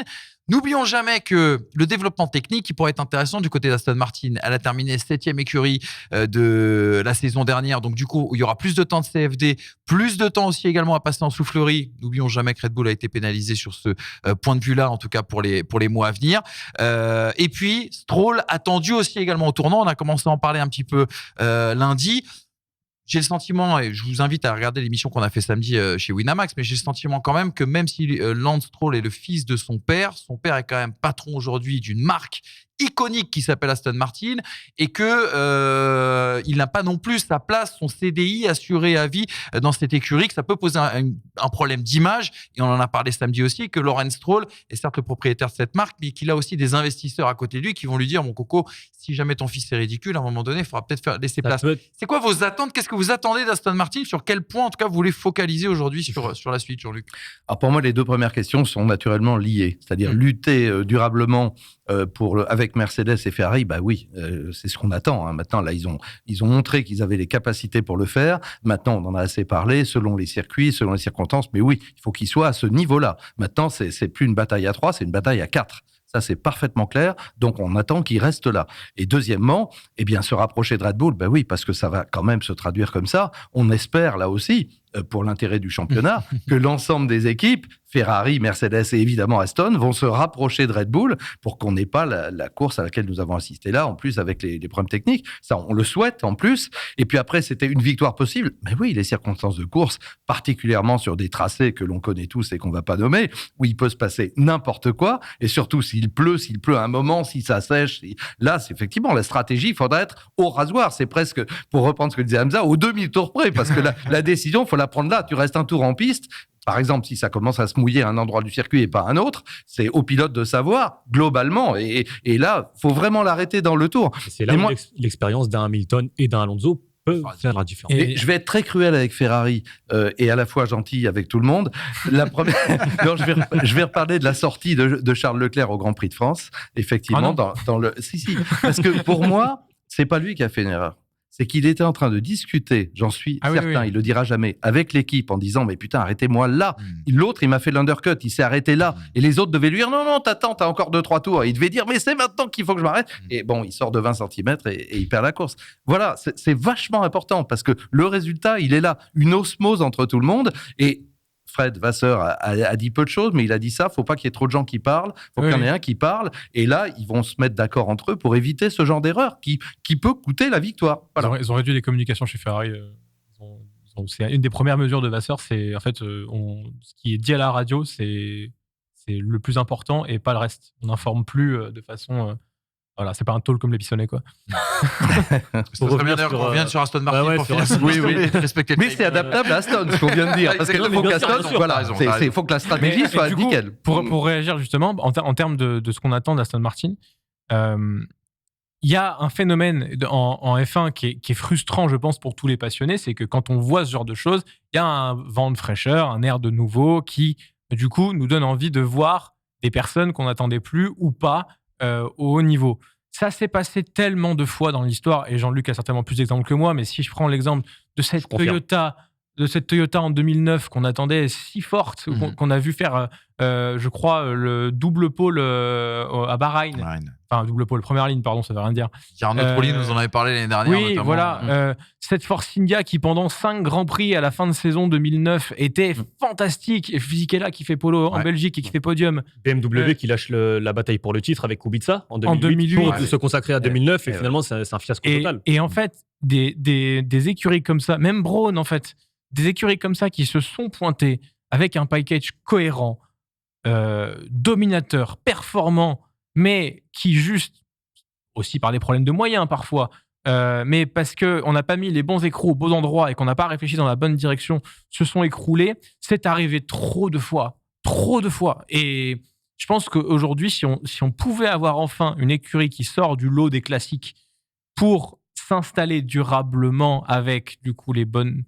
N'oublions jamais que le développement technique, qui pourrait être intéressant du côté d'Aston Martin, elle a terminé 7e écurie de la saison dernière, donc du coup il y aura plus de temps de CFD, plus de temps aussi également à passer en soufflerie. N'oublions jamais que Red Bull a été pénalisé sur ce point de vue-là, en tout cas pour les mois à venir. Et puis Stroll attendu aussi également au tournant, on a commencé à en parler un petit peu lundi. J'ai le sentiment, et je vous invite à regarder l'émission qu'on a fait samedi chez Winamax, mais j'ai le sentiment quand même que même si Lance Stroll est le fils de son père est quand même patron aujourd'hui d'une marque iconique qui s'appelle Aston Martin, et que il n'a pas non plus sa place, son CDI assuré à vie dans cette écurie, que ça peut poser un problème d'image. Et on en a parlé samedi aussi, que Lawrence Stroll est certes le propriétaire de cette marque, mais qu'il a aussi des investisseurs à côté de lui qui vont lui dire: mon coco, si jamais ton fils est ridicule, à un moment donné, il faudra peut-être laisser place. C'est quoi vos attentes ? Qu'est-ce que vous attendez d'Aston Martin ? Sur quel point, en tout cas, vous voulez focaliser aujourd'hui sur la suite, Jean-Luc ? Alors pour moi, les deux premières questions sont naturellement liées, c'est-à-dire lutter durablement avec Mercedes et Ferrari. Bah oui, c'est ce qu'on attend. Maintenant, là, ils ont montré qu'ils avaient les capacités pour le faire. Maintenant, on en a assez parlé, selon les circuits, selon les circonstances. Mais oui, il faut qu'ils soient à ce niveau-là. Maintenant, c'est plus une bataille à 3, c'est une bataille à 4. Ça, c'est parfaitement clair. Donc, on attend qu'il reste là. Et deuxièmement, se rapprocher de Red Bull, oui, parce que ça va quand même se traduire comme ça. On espère, là aussi, pour l'intérêt du championnat, que l'ensemble des équipes, Ferrari, Mercedes et évidemment Aston, vont se rapprocher de Red Bull pour qu'on n'ait pas la course à laquelle nous avons assisté là, en plus avec les problèmes techniques. Ça, on le souhaite en plus. Et puis après, c'était une victoire possible. Mais oui, les circonstances de course, particulièrement sur des tracés que l'on connaît tous et qu'on ne va pas nommer, où il peut se passer n'importe quoi. Et surtout, s'il pleut à un moment, si ça sèche. Là, c'est effectivement la stratégie. Il faudra être au rasoir. C'est presque, pour reprendre ce que disait Hamza, au demi-tour près. Parce que la décision, il faut la prendre là. Tu restes un tour en piste. Par exemple, si ça commence à se mouiller à un endroit du circuit et pas à un autre, c'est au pilote de savoir, globalement. Et là, il faut vraiment l'arrêter dans le tour. Et c'est là où l'expérience d'un Hamilton et d'un Alonso peut faire la différence. Et je vais être très cruel avec Ferrari et à la fois gentil avec tout le monde. La première... non, je vais reparler de la sortie de Charles Leclerc au Grand Prix de France. Effectivement, dans le... Si, parce que pour moi, c'est pas lui qui a fait une erreur. C'est qu'il était en train de discuter, j'en suis certain, il le dira jamais, avec l'équipe en disant: mais putain, arrêtez-moi là. L'autre, il m'a fait l'undercut, il s'est arrêté là. Et les autres devaient lui dire: non, t'attends, t'as encore 2-3 tours. Et il devait dire: mais c'est maintenant qu'il faut que je m'arrête. Et bon, il sort de 20 cm et il perd la course. Voilà, c'est vachement important parce que le résultat, il est là. Une osmose entre tout le monde. Et Fred Vasseur a dit peu de choses, mais il a dit ça: faut pas qu'il y ait trop de gens qui parlent, faut qu'il y en ait un qui parle. Et là, ils vont se mettre d'accord entre eux pour éviter ce genre d'erreur qui peut coûter la victoire. Voilà. Ils ont réduit les communications chez Ferrari. C'est une des premières mesures de Vasseur. C'est en fait, ce qui est dit à la radio, c'est le plus important et pas le reste. On n'informe plus de façon. Voilà, c'est pas un tôle comme les Bissonnets, quoi. C'est très bien d'ailleurs qu'on revienne sur Aston Martin. Mais c'est adaptable à Aston, ce qu'on vient de dire. Parce qu'il faut qu'Aston, voilà, il faut que la stratégie soit nickel. Pour réagir justement, en termes de ce qu'on attend d'Aston Martin, il y a un phénomène en F1 qui est frustrant, je pense, pour tous les passionnés, c'est que quand on voit ce genre de choses, il y a un vent de fraîcheur, un air de nouveau qui, du coup, nous donne envie de voir des personnes qu'on n'attendait plus ou pas au haut niveau. Ça s'est passé tellement de fois dans l'histoire, et Jean-Luc a certainement plus d'exemples que moi, mais si je prends l'exemple de cette Toyota en 2009 qu'on attendait si forte, qu'on a vu faire, je crois, le double pôle à Bahreïn. Enfin, double pôle, première ligne, pardon, ça veut rien dire. Arnaud Trolli nous en avait parlé l'année dernière. Oui, notamment. voilà. Cette Force India qui, pendant 5 Grands Prix à la fin de saison 2009, était fantastique. Et Fisichella qui fait polo en Belgique et qui fait podium. BMW qui lâche la bataille pour le titre avec Kubica en 2008 pour se consacrer à 2009. Et finalement, c'est un fiasco total. Et en fait, des écuries comme ça, même Braun, en fait, des écuries comme ça qui se sont pointées avec un package cohérent, dominateur, performant, mais qui juste, aussi par des problèmes de moyens parfois, mais parce qu'on n'a pas mis les bons écrous au bon endroit et qu'on n'a pas réfléchi dans la bonne direction, se sont écroulés. C'est arrivé trop de fois. Et je pense qu'aujourd'hui, si on pouvait avoir enfin une écurie qui sort du lot des classiques pour s'installer durablement avec du coup les bonnes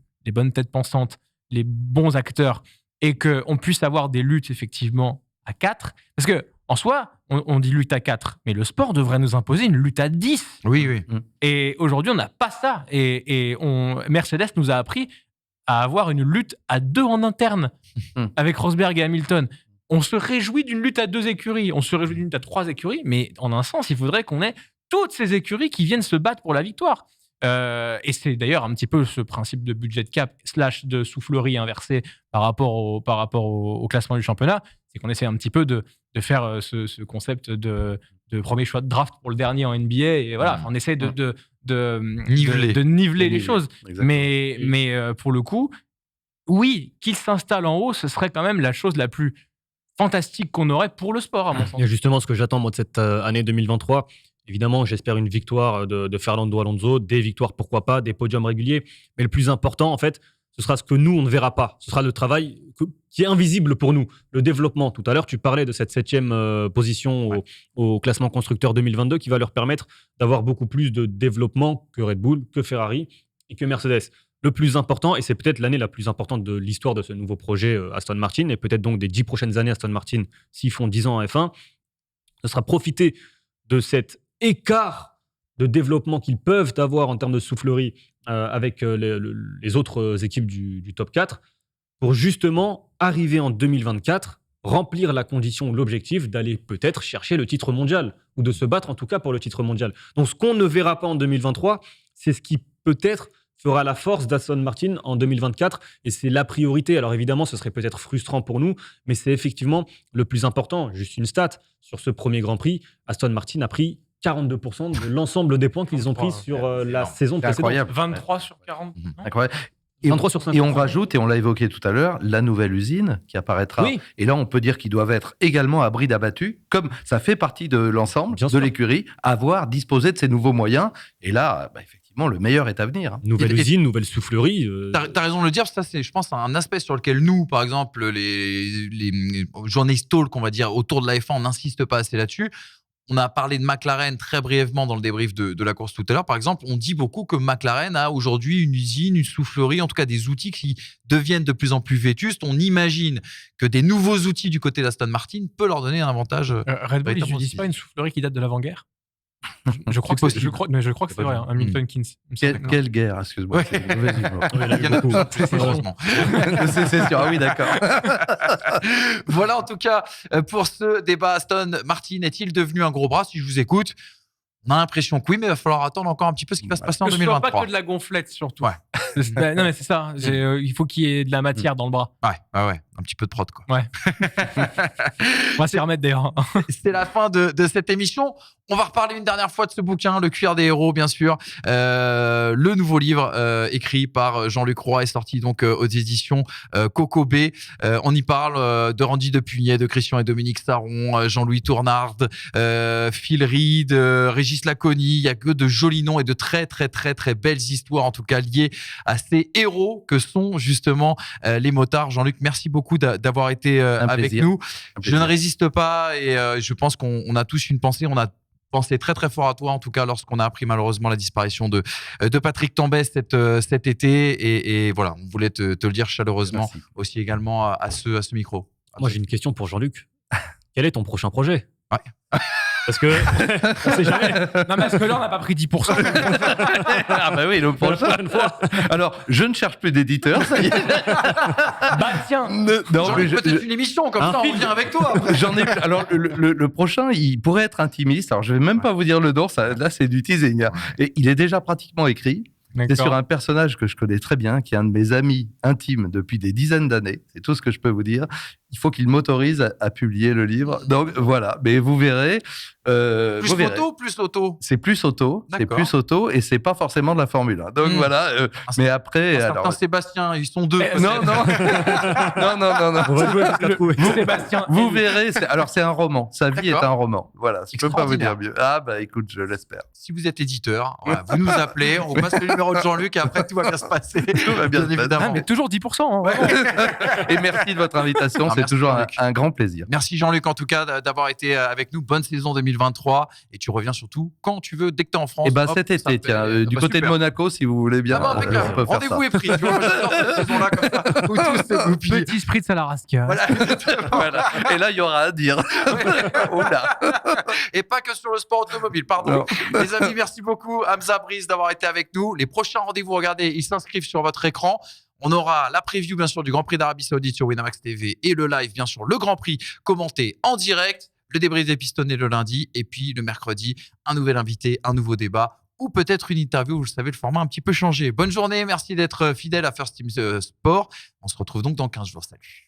têtes pensantes, les bons acteurs, et qu'on puisse avoir des luttes effectivement à 4, parce que en soi, on dit lutte à 4, mais le sport devrait nous imposer une lutte à 10. Oui. Et aujourd'hui, on n'a pas ça. Et Mercedes nous a appris à avoir une lutte à 2 en interne avec Rosberg et Hamilton. On se réjouit d'une lutte à 2 écuries, on se réjouit d'une lutte à 3 écuries, mais en un sens, il faudrait qu'on ait toutes ces écuries qui viennent se battre pour la victoire. Et c'est d'ailleurs un petit peu ce principe de budget cap / de soufflerie inversée par rapport au classement du championnat, c'est qu'on essaie un petit peu de faire ce concept de premier choix de draft pour le dernier en NBA, et voilà, on essaie de niveler les choses. Mais pour le coup, oui, qu'il s'installe en haut, ce serait quand même la chose la plus fantastique qu'on aurait pour le sport, à mon sens. Et justement, ce que j'attends moi de cette année 2023, évidemment, j'espère une victoire de Fernando Alonso, des victoires, pourquoi pas, des podiums réguliers. Mais le plus important, en fait, ce sera ce que nous, on ne verra pas. Ce sera le travail qui est invisible pour nous, le développement. Tout à l'heure, tu parlais de cette 7e position au classement constructeur 2022 qui va leur permettre d'avoir beaucoup plus de développement que Red Bull, que Ferrari et que Mercedes. Le plus important, et c'est peut-être l'année la plus importante de l'histoire de ce nouveau projet Aston Martin, et peut-être donc des 10 prochaines années Aston Martin, s'ils font 10 ans en F1, ce sera profiter de cet écart de développement qu'ils peuvent avoir en termes de soufflerie avec les autres équipes du top 4 pour justement arriver en 2024, remplir la condition, l'objectif d'aller peut-être chercher le titre mondial ou de se battre en tout cas pour le titre mondial. Donc ce qu'on ne verra pas en 2023, c'est ce qui peut-être fera la force d'Aston Martin en 2024 et c'est la priorité. Alors évidemment, ce serait peut-être frustrant pour nous, mais c'est effectivement le plus important. Juste une stat, sur ce premier Grand Prix, Aston Martin a pris 42% de l'ensemble des points qu'ils ont pris sur la saison précédente. Incroyable. 23 sur 40. Incroyable. 23 sur 5. Et on rajoute, et on l'a évoqué tout à l'heure, la nouvelle usine qui apparaîtra. Oui. Et là, on peut dire qu'ils doivent être également à bride abattue, comme ça fait partie de l'ensemble de l'écurie, disposer de ces nouveaux moyens. Et là, effectivement, le meilleur est à venir. Nouvelle usine, nouvelle soufflerie. T'as raison de le dire, ça c'est, je pense, un aspect sur lequel nous, par exemple, les journalistes talk, on va dire, autour de la F1, on n'insiste pas assez là-dessus. On a parlé de McLaren très brièvement dans le débrief de la course tout à l'heure. Par exemple, on dit beaucoup que McLaren a aujourd'hui une usine, une soufflerie, en tout cas des outils qui deviennent de plus en plus vétustes. On imagine que des nouveaux outils du côté d'Aston Martin peut leur donner un avantage. Red Bull, ils n'utilisent pas une soufflerie qui date de l'avant-guerre? Je crois que c'est vrai, Hamilton Keynes. Quelle guerre, excuse-moi. Ouais. Il y en a beaucoup, heureusement. C'est sûr, ah oui, d'accord. Voilà en tout cas pour ce débat. Aston Martin est-il devenu un gros bras? Si je vous écoute, on a l'impression que oui, mais il va falloir attendre encore un petit peu ce qui va se passer en 2023. Ce soit pas que de la gonflette, surtout. Ouais. Non, mais c'est ça. Il faut qu'il y ait de la matière dans le bras. Ouais. Un petit peu de prod, quoi. Ouais. On va s'y remettre d'ailleurs. C'est la fin de cette émission. On va reparler une dernière fois de ce bouquin, Le cuir des héros, bien sûr. Le nouveau livre écrit par Jean-Luc Roy est sorti donc aux éditions Coco B. On y parle de Randy Depugnet, de Christian et Dominique Sarron, Jean-Louis Tournard, Phil Reed, Régis Laconi. Il y a que de jolis noms et de très, très, très, très belles histoires, en tout cas liées à ces héros que sont justement les motards. Jean-Luc, merci beaucoup d'avoir été avec nous. Je ne résiste pas et je pense qu'on a tous une pensée. On a pensé très très fort à toi, en tout cas lorsqu'on a appris malheureusement la disparition de Patrick Tambay cet été et voilà, on voulait te le dire chaleureusement. Merci. Aussi également à ce micro. Moi j'ai une question pour Jean-Luc. Quel est ton prochain projet? Ouais. Parce que on sait jamais. Non, mais parce que là, on n'a pas pris 10%. Ah bah oui, le prochaine fois. Alors, je ne cherche plus d'éditeur, ça y est. Bah tiens. Non, mais peut-être une émission, comme ça, on revient avec toi. J'en ai plus. Alors, le prochain, il pourrait être intimiste. Alors, je vais même pas vous dire le nom, là, c'est du teasing. Et il est déjà pratiquement écrit. C'est sur un personnage que je connais très bien, qui est un de mes amis intimes depuis des dizaines d'années. C'est tout ce que je peux vous dire. il faut qu'il m'autorise à publier le livre. Donc voilà, mais vous verrez. Plus moto ou plus auto? C'est plus auto, et c'est pas forcément de la Formule 1. Donc voilà, mais après... Alors, Sébastien, ils sont deux. Non. On va jouer jusqu'à trouver. Sébastien. Vous verrez, c'est un roman. Sa vie est un roman. Voilà, je peux pas vous dire mieux. Ah bah écoute, je l'espère. Si vous êtes éditeur, vous nous appelez, on passe le numéro de Jean-Luc et après tout va bien se passer. Tout va bien évidemment. Ah, mais toujours 10%. Hein. Et merci de votre invitation, c'est toujours un grand plaisir. Merci Jean-Luc en tout cas d'avoir été avec nous. Bonne saison 2023 et tu reviens surtout quand tu veux, dès que tu es en France. Et cet été, tiens, du côté de Monaco, si vous voulez bien. Rendez-vous est pris. J'adore cette saison-là comme ça. Où tous petit spritz à la Rasca. Voilà. Et là, il y aura à dire. Et pas que sur le sport automobile, pardon. Les amis, merci beaucoup Hamza Briz d'avoir été avec nous. Les prochains rendez-vous, regardez, ils s'inscrivent sur votre écran. On aura la preview, bien sûr, du Grand Prix d'Arabie Saoudite sur Winamax TV et le live, bien sûr, le Grand Prix commenté en direct, le débrief des pistonnés le lundi et puis le mercredi, un nouvel invité, un nouveau débat ou peut-être une interview. Vous le savez, le format a un petit peu changé. Bonne journée, merci d'être fidèle à First Team Sport. On se retrouve donc dans 15 jours. Salut.